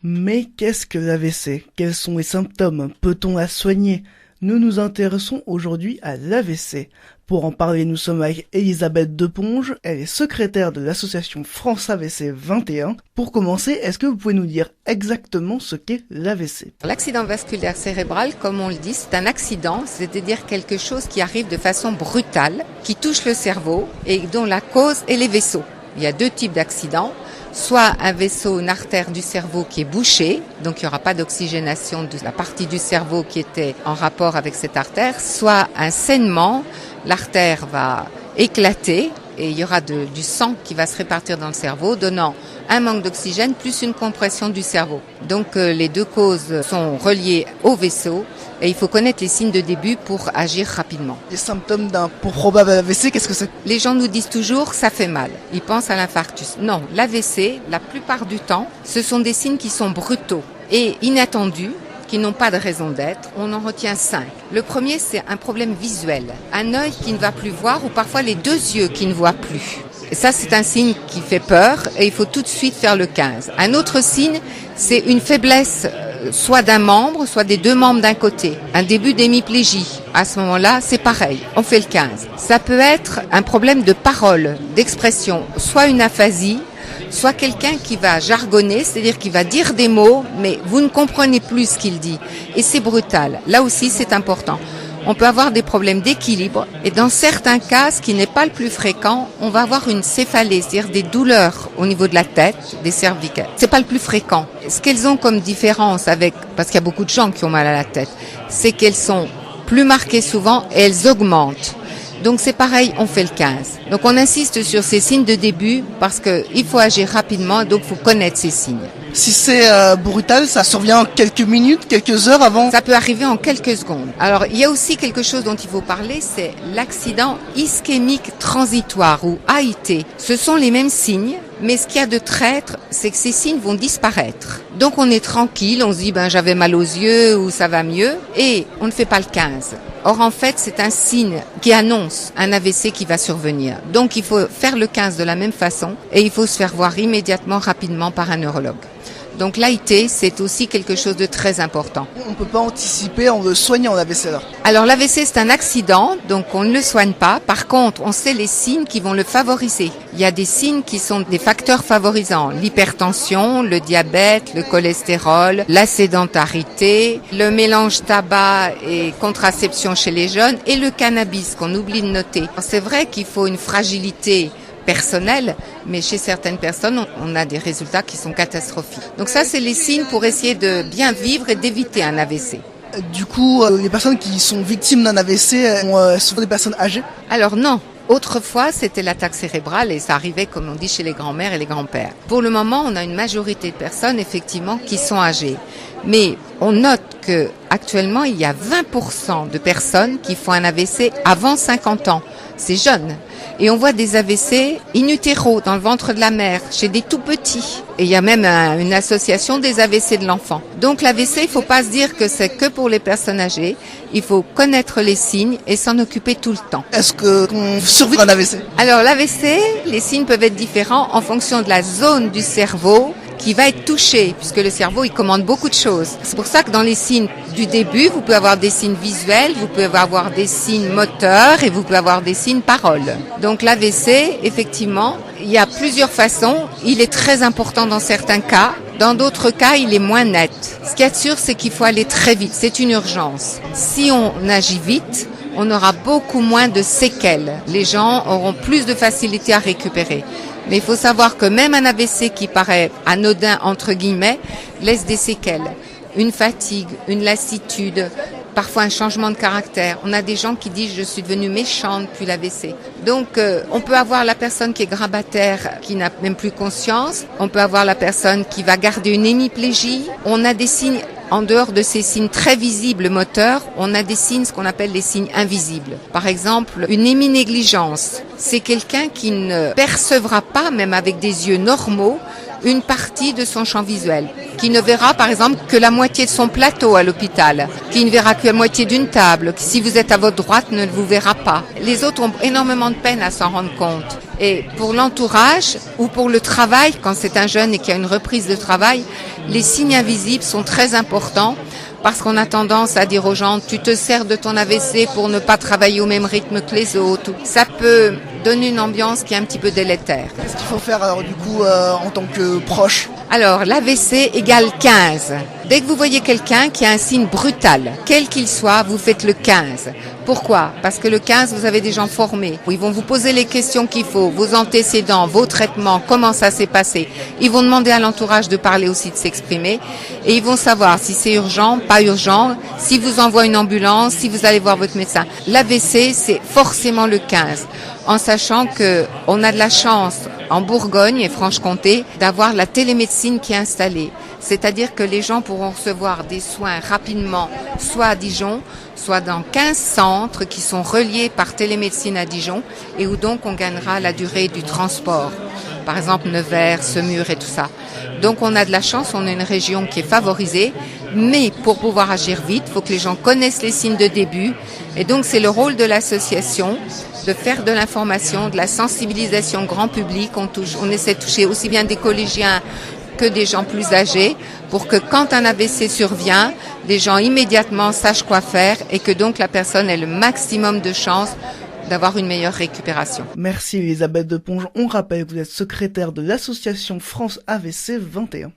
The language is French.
Mais qu'est-ce que l'AVC? Quels sont les symptômes? Peut-on la soigner? Nous nous intéressons aujourd'hui à l'AVC. Pour en parler, nous sommes avec Elisabeth Deponge. Elle est secrétaire de l'association France AVC 21. Pour commencer, est-ce que vous pouvez nous dire exactement ce qu'est l'AVC? L'accident vasculaire cérébral, comme on le dit, c'est un accident, c'est-à-dire quelque chose qui arrive de façon brutale, qui touche le cerveau et dont la cause est les vaisseaux. Il y a deux types d'accidents. Soit un vaisseau, une artère du cerveau qui est bouchée, donc il n'y aura pas d'oxygénation de la partie du cerveau qui était en rapport avec cette artère, soit un saignement, l'artère va éclater et il y aura du sang qui va se répartir dans le cerveau, donnant un manque d'oxygène plus une compression du cerveau. Donc les deux causes sont reliées au vaisseau et il faut connaître les signes de début pour agir rapidement. Les symptômes d'un probable AVC, qu'est-ce que c'est? Les gens nous disent toujours ça fait mal. Ils pensent à l'infarctus. Non, l'AVC, la plupart du temps, ce sont des signes qui sont brutaux et inattendus, qui n'ont pas de raison d'être. On en retient 5. Le premier, c'est un problème visuel. Un œil qui ne va plus voir ou parfois les deux yeux qui ne voient plus. Et ça, c'est un signe qui fait peur et il faut tout de suite faire le 15. Un autre signe, c'est une faiblesse soit d'un membre, soit des deux membres d'un côté. Un début d'hémiplégie. À ce moment-là, c'est pareil. On fait le 15. Ça peut être un problème de parole, d'expression, soit une aphasie, soit quelqu'un qui va jargonner, c'est-à-dire qui va dire des mots, mais vous ne comprenez plus ce qu'il dit. Et c'est brutal. Là aussi, c'est important. On peut avoir des problèmes d'équilibre et dans certains cas, ce qui n'est pas le plus fréquent, on va avoir une céphalée, c'est-à-dire des douleurs au niveau de la tête, des cervicales. C'est pas le plus fréquent. Ce qu'elles ont comme différence parce qu'il y a beaucoup de gens qui ont mal à la tête, c'est qu'elles sont plus marquées souvent et elles augmentent. Donc c'est pareil, on fait le 15. Donc on insiste sur ces signes de début parce qu'il faut agir rapidement, donc il faut connaître ces signes. Si c'est brutal, ça survient en quelques minutes, quelques heures avant? Ça peut arriver en quelques secondes. Alors il y a aussi quelque chose dont il faut parler, c'est l'accident ischémique transitoire ou AIT. Ce sont les mêmes signes, mais ce qu'il y a de traître, c'est que ces signes vont disparaître. Donc on est tranquille, on se dit j'avais mal aux yeux ou ça va mieux et on ne fait pas le 15. Or, en fait, c'est un signe qui annonce un AVC qui va survenir. Donc, il faut faire le 15 de la même façon et il faut se faire voir immédiatement, rapidement par un neurologue. Donc, l'AIT, c'est aussi quelque chose de très important. On ne peut pas anticiper en le soignant l'AVC alors? Alors, l'AVC, c'est un accident, donc on ne le soigne pas. Par contre, on sait les signes qui vont le favoriser. Il y a des signes qui sont des facteurs favorisants. L'hypertension, le diabète, le cholestérol, la sédentarité, le mélange tabac et contraception chez les jeunes et le cannabis qu'on oublie de noter. C'est vrai qu'il faut une fragilité personnel, mais chez certaines personnes, on a des résultats qui sont catastrophiques. Donc ça, c'est les signes pour essayer de bien vivre et d'éviter un AVC. Du coup, les personnes qui sont victimes d'un AVC sont des personnes âgées? Alors non. Autrefois, c'était l'attaque cérébrale et ça arrivait, comme on dit, chez les grands-mères et les grands-pères. Pour le moment, on a une majorité de personnes, effectivement, qui sont âgées. Mais on note que actuellement, il y a 20% de personnes qui font un AVC avant 50 ans. C'est jeune. Et on voit des AVC in utero, dans le ventre de la mère, chez des tout petits. Et il y a même une association des AVC de l'enfant. Donc l'AVC, il faut pas se dire que c'est que pour les personnes âgées. Il faut connaître les signes et s'en occuper tout le temps. Est-ce qu'on survit à un AVC? Alors l'AVC, les signes peuvent être différents en fonction de la zone du cerveau qui va être touché, puisque le cerveau, il commande beaucoup de choses. C'est pour ça que dans les signes du début, vous pouvez avoir des signes visuels, vous pouvez avoir des signes moteurs et vous pouvez avoir des signes paroles. Donc l'AVC, effectivement, il y a plusieurs façons. Il est très important dans certains cas. Dans d'autres cas, il est moins net. Ce qu'il y a de sûr, c'est qu'il faut aller très vite. C'est une urgence. Si on agit vite, on aura beaucoup moins de séquelles. Les gens auront plus de facilité à récupérer. Mais il faut savoir que même un AVC qui paraît anodin, entre guillemets, laisse des séquelles. Une fatigue, une lassitude, parfois un changement de caractère. On a des gens qui disent « je suis devenue méchante depuis l'AVC ». Donc on peut avoir la personne qui est grabataire, qui n'a même plus conscience. On peut avoir la personne qui va garder une hémiplégie. On a des signes, en dehors de ces signes très visibles moteurs, on a des signes, ce qu'on appelle les signes invisibles. Par exemple, une héminégligence. C'est quelqu'un qui ne percevra pas, même avec des yeux normaux, une partie de son champ visuel, qui ne verra par exemple que la moitié de son plateau à l'hôpital, qui ne verra que la moitié d'une table, qui si vous êtes à votre droite ne vous verra pas. Les autres ont énormément de peine à s'en rendre compte. Et pour l'entourage ou pour le travail, quand c'est un jeune et qu'il y a une reprise de travail, Les signes invisibles sont très importants parce qu'on a tendance à dire aux gens tu te sers de ton AVC pour ne pas travailler au même rythme que les autres. Ça peut donner une ambiance qui est un petit peu délétère. Qu'est-ce qu'il faut faire alors du coup en tant que proche? Alors, l'AVC égale 15. Dès que vous voyez quelqu'un qui a un signe brutal, quel qu'il soit, vous faites le 15. Pourquoi? Parce que le 15, vous avez des gens formés. Ils vont vous poser les questions qu'il faut, vos antécédents, vos traitements, comment ça s'est passé. Ils vont demander à l'entourage de parler aussi, de s'exprimer. Et ils vont savoir si c'est urgent, pas urgent, si vous envoie une ambulance, si vous allez voir votre médecin. L'AVC, c'est forcément le 15. En sachant que on a de la chance en Bourgogne et Franche-Comté d'avoir la télémédecine qui est installée. C'est-à-dire que les gens pourront recevoir des soins rapidement, soit à Dijon, soit dans 15 centres qui sont reliés par télémédecine à Dijon et où donc on gagnera la durée du transport. Par exemple, Nevers, Semur et tout ça. Donc on a de la chance, on a une région qui est favorisée, mais pour pouvoir agir vite, il faut que les gens connaissent les signes de début. Et donc c'est le rôle de l'association de faire de l'information, de la sensibilisation grand public. On essaie de toucher aussi bien des collégiens que des gens plus âgés pour que quand un AVC survient, les gens immédiatement sachent quoi faire et que donc la personne ait le maximum de chances d'avoir une meilleure récupération. Merci Elisabeth Deponge. On rappelle que vous êtes secrétaire de l'association France AVC 21.